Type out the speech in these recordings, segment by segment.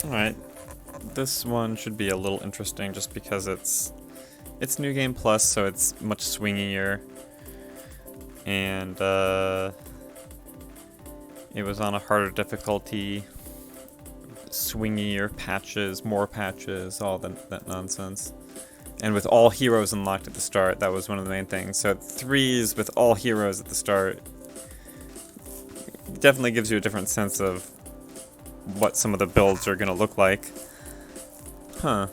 Alright, this one should be a little interesting just because it's New Game Plus, so it's much swingier. And it was on a harder difficulty, swingier patches, more patches, all that nonsense. And with all heroes unlocked at the start, that was one of the main things. So 3s with all heroes at the start definitely gives you a different sense of what some of the builds are gonna look like. Huh.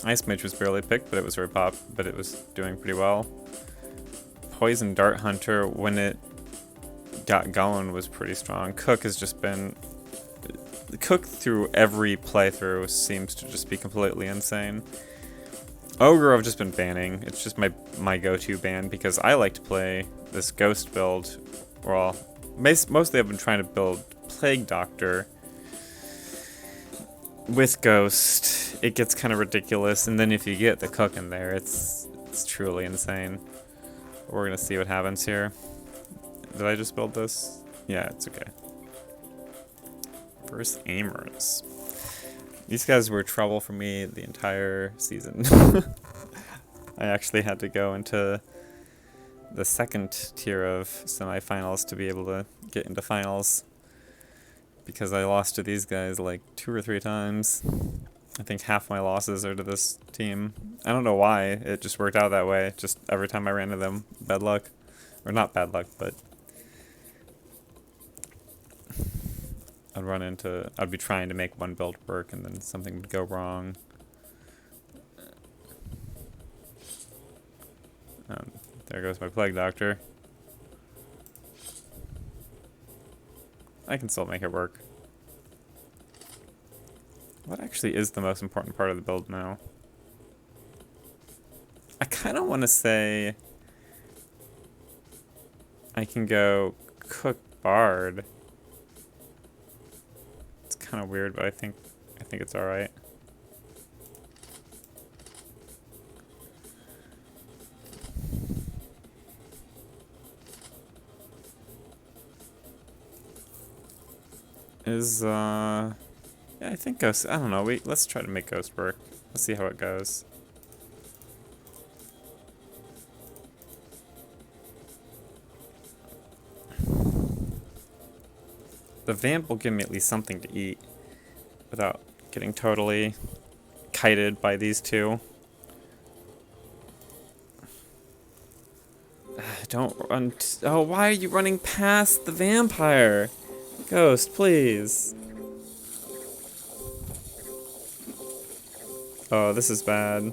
Ice Mage was barely picked, but it was very but it was doing pretty well. Poison Dart Hunter, when it got going, was pretty strong. Cook has just been... Cook through every playthrough seems to just be completely insane. Ogre I've just been banning. It's just my go-to ban because I like to play this Ghost build. Well, mostly I've been trying to build Plague Doctor with Ghost. It gets kind of ridiculous, and then if you get the Cook in there, it's truly insane. We're gonna see what happens here. Did I just build this? Yeah, it's okay. First aimers. These guys were trouble for me the entire season. I actually had to go into the second tier of semifinals to be able to get into finals because I lost to these guys like 2 or 3 times. I think half my losses are to this team. I don't know why, it just worked out that way. Just every time I ran into them, bad luck. Or not bad luck, but I'd be trying to make one build work and then something would go wrong. There goes my Plague Doctor. I can still make it work. What actually is the most important part of the build now? I kind of want to say I can go Cook Bard. It's kind of weird, but I think it's all right. Yeah, I think Ghost, I don't know, let's try to make Ghost work. Let's see how it goes. The Vamp will give me at least something to eat without getting totally kited by these two. Don't run. Oh, why are you running past the vampire? Ghost, please. Oh, this is bad.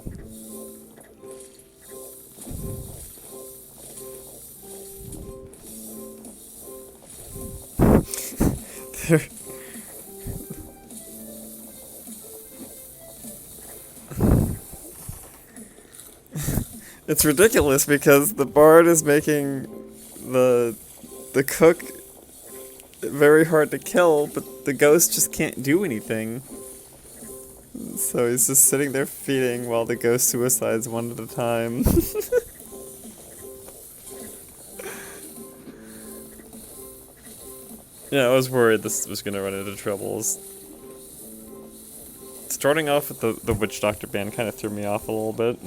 It's ridiculous because the Bard is making the Cook very hard to kill, but the Ghost just can't do anything. So he's just sitting there feeding while the Ghost suicides one at a time. Yeah, I was worried this was gonna run into troubles. Starting off with the Witch Doctor ban kind of threw me off a little bit.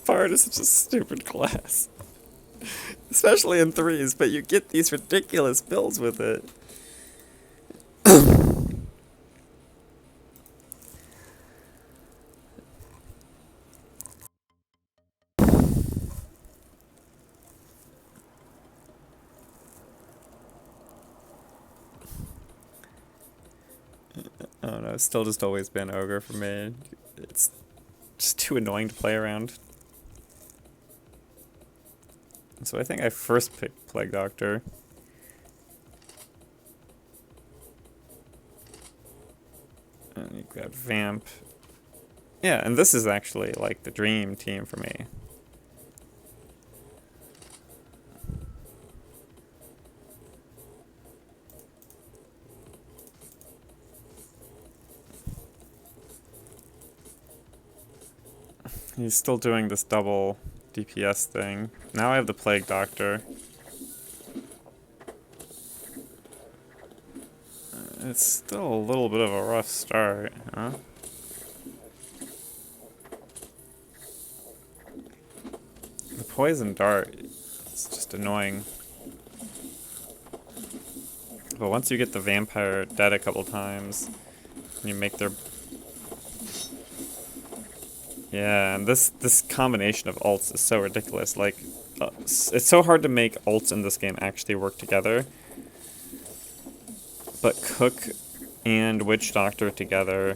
Bard is such a stupid class. Especially in 3s, but you get these ridiculous builds with it. I don't know, it's still just always been Ogre for me. It's just too annoying to play around. So I think I first picked Plague Doctor. And you grab Vamp. Yeah, and this is actually like the dream team for me. He's still doing this double DPS thing. Now I have the Plague Doctor. It's still a little bit of a rough start, huh? The poison dart is just annoying. But once you get the vampire dead a couple times, you make their... Yeah, and this combination of ults is so ridiculous. Like, it's so hard to make ults in this game actually work together. But Cook and Witch Doctor together,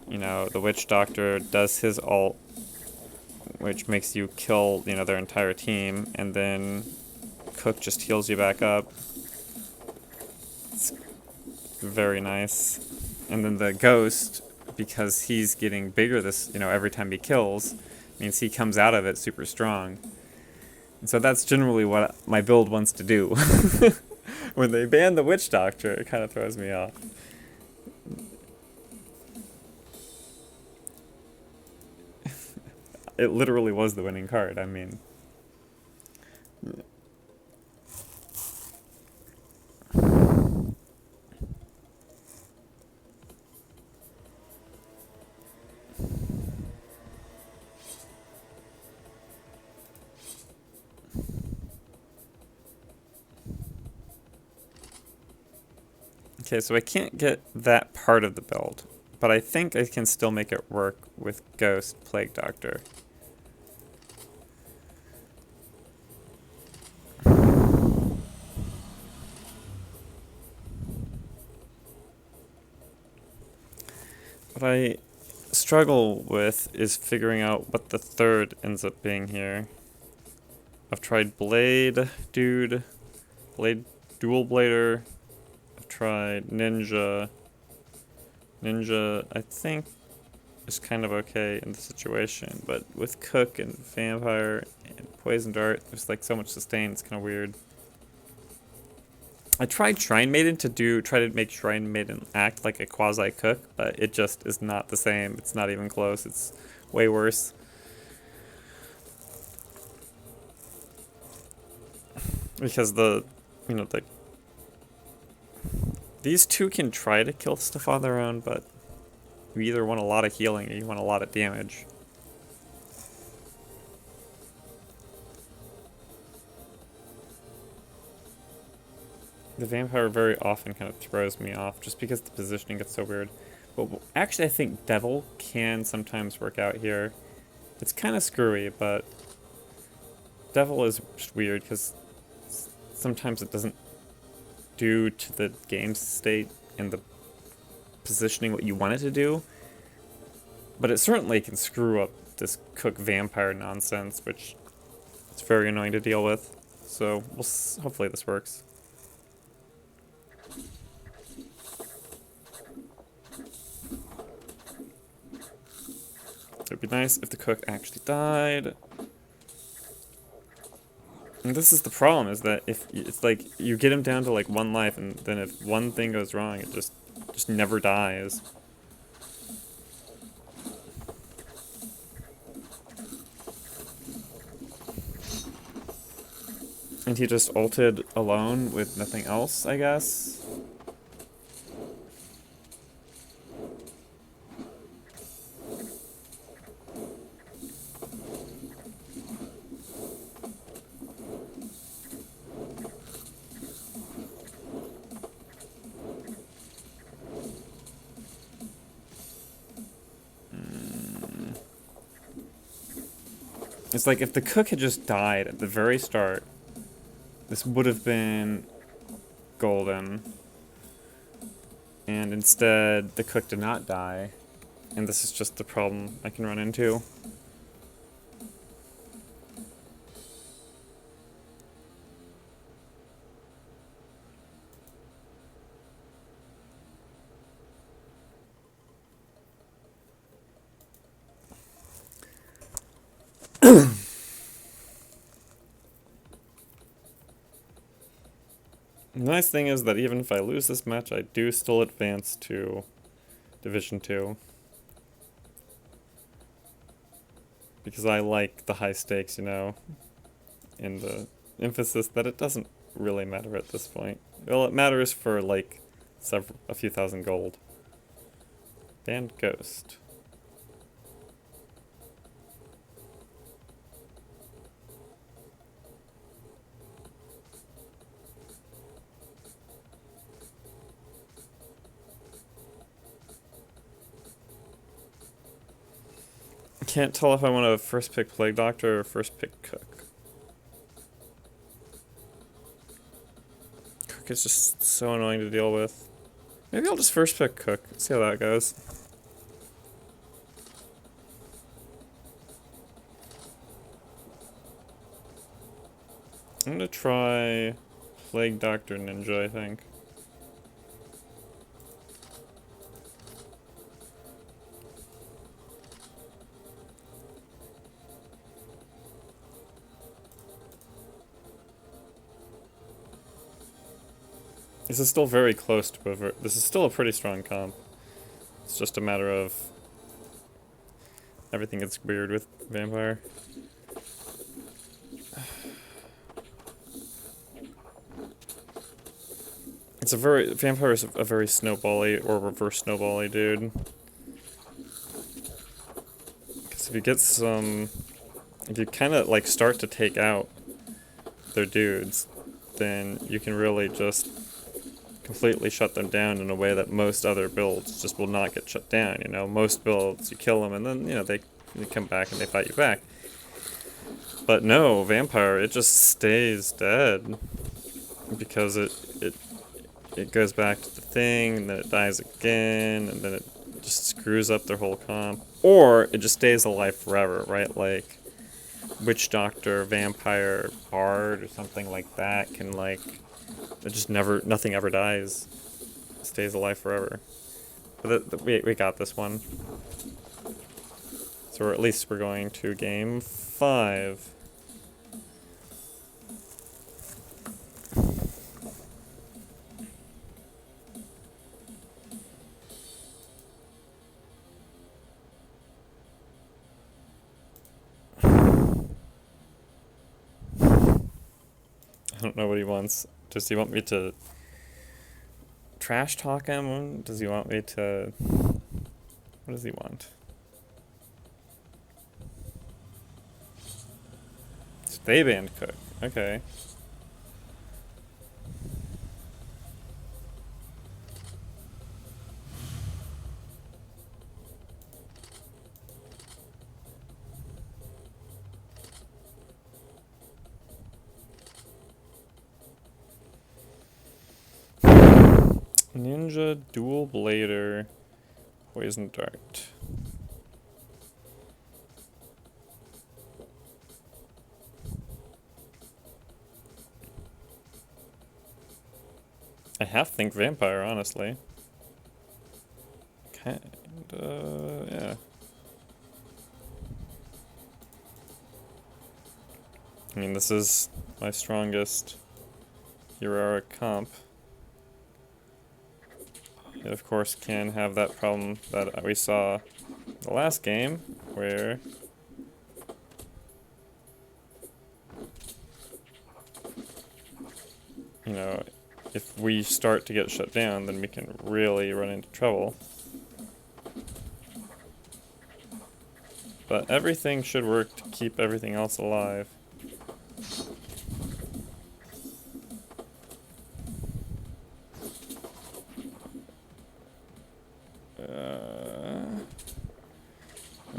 you know, the Witch Doctor does his ult, which makes you kill, you know, their entire team, and then Cook just heals you back up. It's very nice. And then the Ghost, because he's getting bigger this, you know, every time he kills, means he comes out of it super strong. And so that's generally what my build wants to do. When they ban the Witch Doctor, it kind of throws me off. It literally was the winning card, I mean. Okay, so I can't get that part of the build, but I think I can still make it work with Ghost Plague Doctor. What I struggle with is figuring out what the third ends up being here. I've tried Blade, Dude, Blade, Dual Blader. I've tried Ninja. Ninja, I think, is kind of okay in the situation, but with Cook and Vampire and Poison Dart, there's like so much sustain, it's kind of weird. I tried Shrine Maiden to try to make Shrine Maiden act like a quasi-Cook, but it just is not the same. It's not even close. It's way worse. Because these two can try to kill stuff on their own, but you either want a lot of healing or you want a lot of damage. The Vampire very often kind of throws me off just because the positioning gets so weird. But actually I think Devil can sometimes work out here. It's kind of screwy, but Devil is just weird because sometimes it doesn't do to the game state and the positioning what you want it to do. But it certainly can screw up this Cook Vampire nonsense, which is very annoying to deal with. So hopefully this works. It'd be nice if the Cook actually died. And this is the problem, is that if it's like you get him down to like 1 life, and then if one thing goes wrong, it just never dies. And he just ulted alone with nothing else, I guess. It's like if the Cook had just died at the very start, this would have been golden. And instead, the Cook did not die. And this is just the problem I can run into. The nice thing is that even if I lose this match, I do still advance to Division 2. Because I like the high stakes, you know, and the emphasis that it doesn't really matter at this point. Well, it matters for, like, a few thousand gold. Banned ghost. Can't tell if I want to first pick Plague Doctor or first pick Cook. Cook is just so annoying to deal with. Maybe I'll just first pick Cook. See how that goes. I'm gonna try Plague Doctor Ninja, I think. This is still very close to this is still a pretty strong comp. It's just a matter of everything gets weird with Vampire. Vampire is a very snowbally or reverse snowbally dude. Because if you get if you kind of like start to take out their dudes, then you can really just completely shut them down in a way that most other builds just will not get shut down. You know, most builds you kill them and then they come back and they fight you back. But no, Vampire, it just stays dead because it goes back to the thing and then it dies again and then it just screws up their whole comp. Or it just stays alive forever, right? Like Witch Doctor, Vampire, Bard, or something like that can like it just nothing ever dies. It stays alive forever. But we got this one. So at least we're going to game 5. I don't know what he wants. Does he want me to trash talk him? Does he want me to... What does he want? Stay banned Cook. Okay. Ninja, Dual Blader, Poison Dart. I half think Vampire, honestly. Kinda, yeah. I mean, this is my strongest heroic comp. It, of course, can have that problem that we saw the last game, where if we start to get shut down, then we can really run into trouble. But everything should work to keep everything else alive.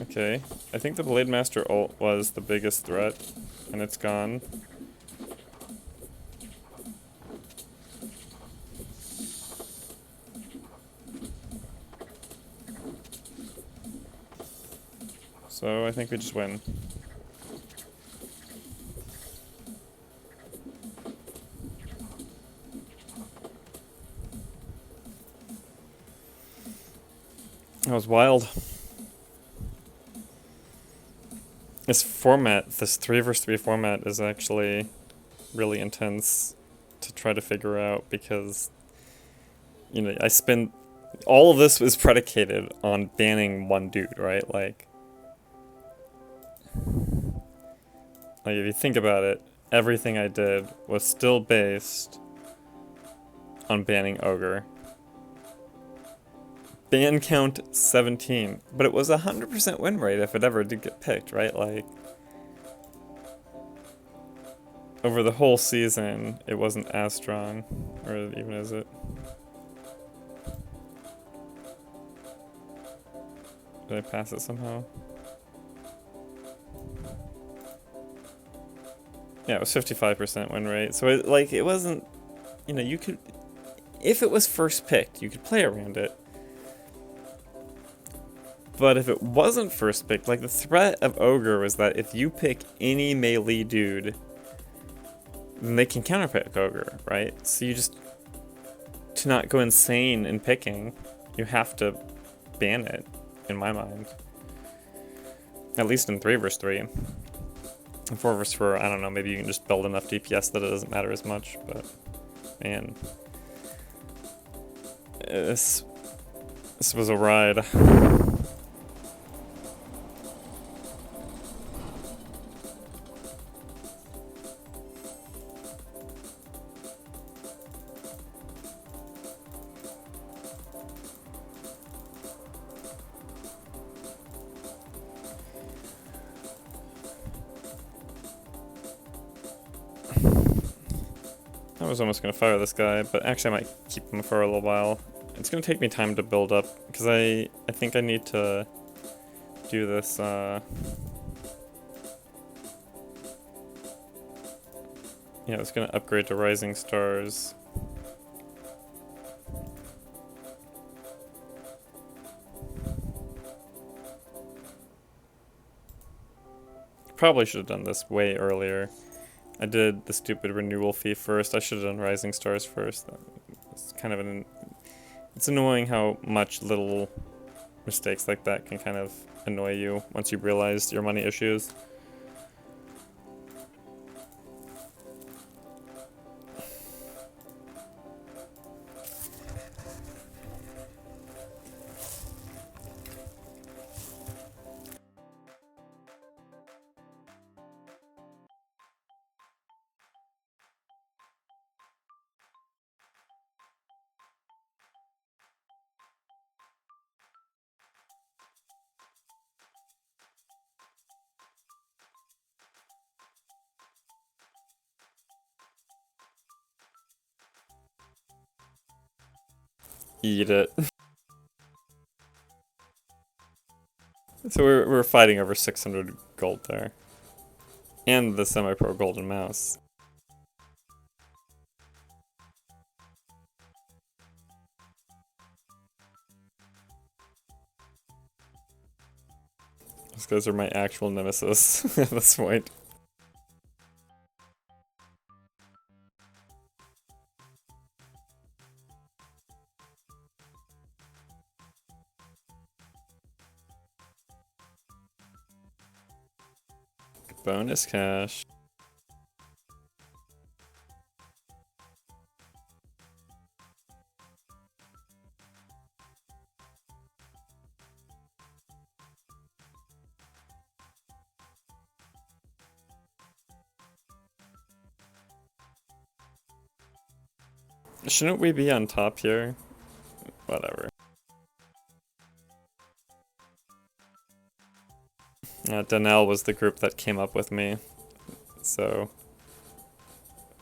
Okay, I think the Blade Master ult was the biggest threat, and it's gone. So I think we just win. That was wild. This format, this 3 vs 3 format is actually really intense to try to figure out because, I spend... All of this was predicated on banning one dude, right? Like if you think about it, everything I did was still based on banning Ogre. ban count 17, but it was 100% win rate if it ever did get picked, right? Like, over the whole season, it wasn't as strong, or even is it? Did I pass it somehow? Yeah, it was 55% win rate, so it wasn't, you know, you could, if it was first picked, you could play around it. But if it wasn't first picked, like the threat of Ogre was that if you pick any melee dude, then they can counterpick Ogre, right? So you just, to not go insane in picking, you have to ban it, in my mind. At least in 3 vs 3. In 4 vs 4, I don't know, maybe you can just build enough DPS that it doesn't matter as much, but man. This was a ride. I was almost going to fire this guy, but actually I might keep him for a little while. It's going to take me time to build up, because I think I need to do this, yeah, it's going to upgrade to Rising Stars. Probably should have done this way earlier. I did the stupid renewal fee first. I should have done Rising Stars first. It's kind of it's annoying how much little mistakes like that can kind of annoy you once you realize your money issues. Eat it. So we're fighting over 600 gold there. And the SemiPro golden mouse. Those guys are my actual nemesis at this point. Bonus cash. Shouldn't we be on top here? Whatever. Danelle was the group that came up with me, so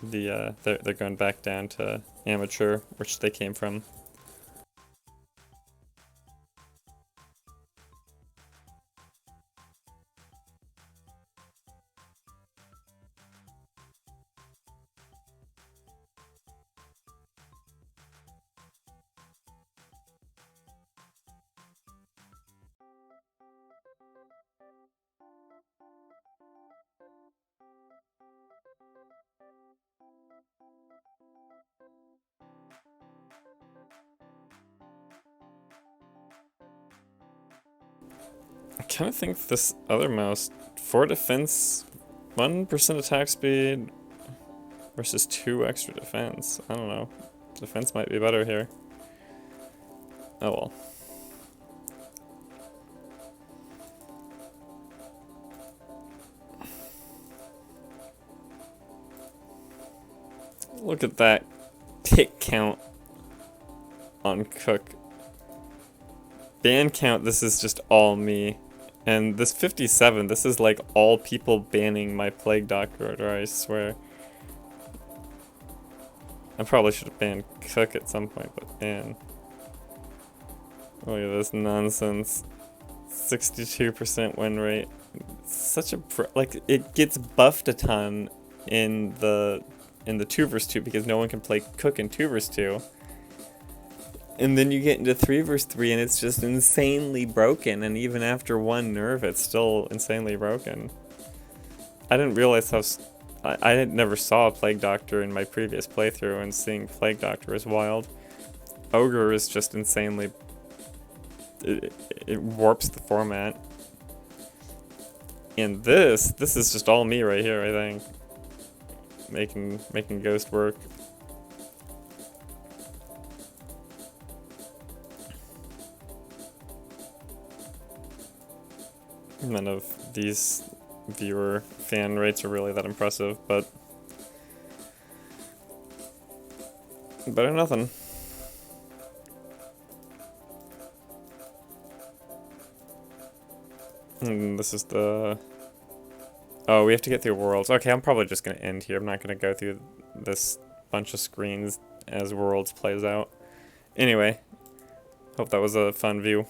they're going back down to amateur, which they came from. I kind of think this other mouse, 4 defense, 1% attack speed versus 2 extra defense. I don't know. Defense might be better here. Oh well. Look at that pick count on Cook. ban count, this is just all me. And this 57, this is like all people banning my Plague Doctor order, I swear. I probably should have banned Cook at some point, but ban. Look at this nonsense. 62% win rate. Such a like, it gets buffed a ton in the 2 vs 2 because no one can play Cook in 2 vs 2. And then you get into 3 vs 3 and it's just insanely broken, and even after one nerf it's still insanely broken. I didn't realize how I never saw a Plague Doctor in my previous playthrough, and seeing Plague Doctor is wild. Ogre is just insanely, it warps the format. And this is just all me right here, I think. Making Ghost work. None of these viewer fan rates are really that impressive, but better than nothing. And this is the... Oh, we have to get through Worlds. Okay, I'm probably just going to end here. I'm not going to go through this bunch of screens as Worlds plays out. Anyway, hope that was a fun view.